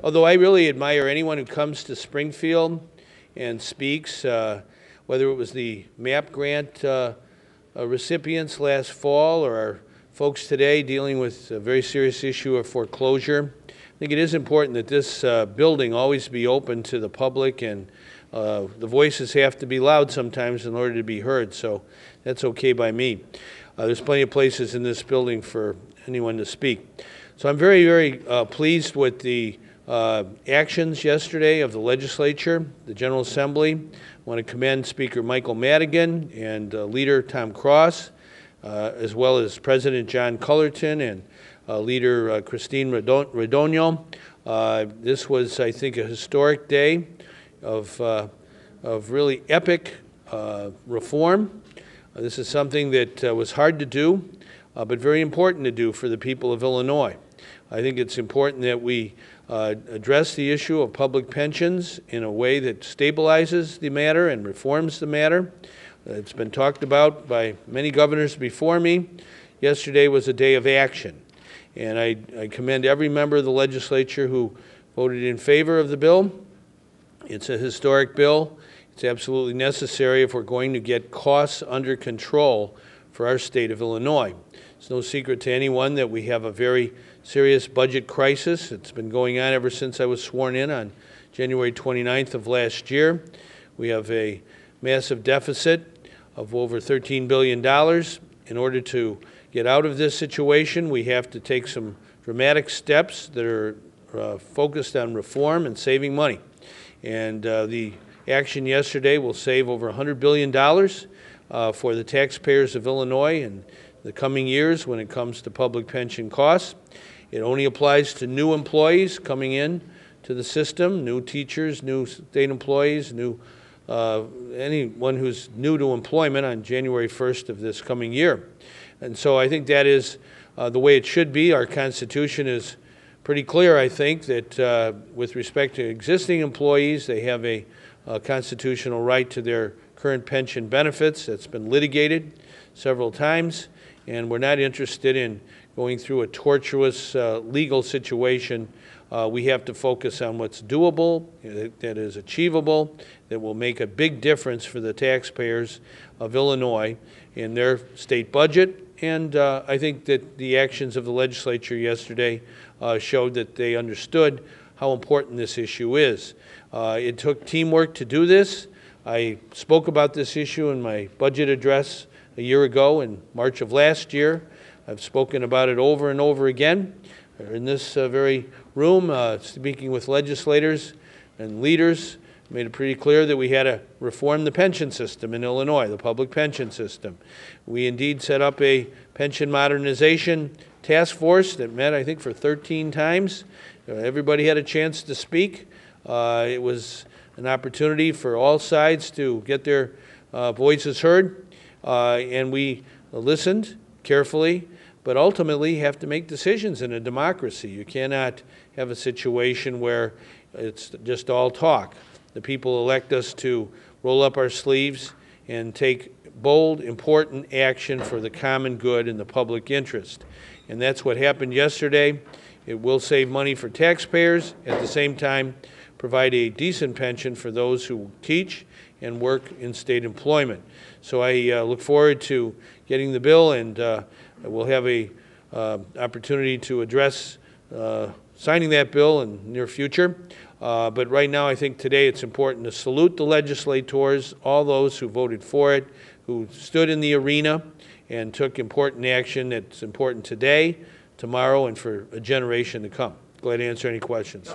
Although I really admire anyone who comes to Springfield and speaks, whether it was the MAP grant recipients last fall or our folks today dealing with a very serious issue of foreclosure. I think it is important that this building always be open to the public, and the voices have to be loud sometimes in order to be heard, so that's okay by me. There's plenty of places in this building for anyone to speak. So I'm very, very pleased with the actions yesterday of the legislature, the General Assembly. I want to commend Speaker Michael Madigan and Leader Tom Cross, as well as President John Cullerton and Leader Christine Redonio. This was, I think, a historic day of really epic reform. This is something that was hard to do, but very important to do for the people of Illinois. I think it's important that we address the issue of public pensions in a way that stabilizes the matter and reforms the matter. It's been talked about by many governors before me. Yesterday was a day of action, and I commend every member of the legislature who voted in favor of the bill. It's a historic bill. It's absolutely necessary if we're going to get costs under control for our state of Illinois. It's no secret to anyone that we have a very serious budget crisis. It's been going on ever since I was sworn in on January 29th of last year. We have a massive deficit of over $13 billion. In order to get out of this situation, we have to take some dramatic steps that are focused on reform and saving money. And the action yesterday will save over $100 billion for the taxpayers of Illinois in the coming years when it comes to public pension costs. It only applies to new employees coming in to the system, new teachers, new state employees, anyone who's new to employment on January 1st of this coming year. And so I think that is the way it should be. Our Constitution is pretty clear, I think, that with respect to existing employees, they have a constitutional right to their current pension benefits. That's been litigated several times, and we're not interested in going through a tortuous legal situation. We have to focus on what's doable, that is achievable, that will make a big difference for the taxpayers of Illinois in their state budget. And I think that the actions of the legislature yesterday showed that they understood how important this issue is. It took teamwork to do this. I spoke about this issue in my budget address a year ago in March of last year. I've spoken about it over and over again in this very room, speaking with legislators and leaders. Made it pretty clear that we had to reform the pension system in Illinois, the public pension system. We indeed set up a pension modernization task force that met, I think, for 13 times. Everybody had a chance to speak. It was an opportunity for all sides to get their voices heard, and we listened carefully, but ultimately have to make decisions in a democracy. You cannot have a situation where it's just all talk. The people elect us to roll up our sleeves and take bold, important action for the common good and the public interest. And that's what happened yesterday. It will save money for taxpayers, at the same time provide a decent pension for those who teach and work in state employment. So I look forward to getting the bill, and we'll have a opportunity to address signing that bill in the near future. But right now, I think today it's important to salute the legislators, all those who voted for it, who stood in the arena and took important action that's important today, tomorrow, and for a generation to come. Glad to answer any questions.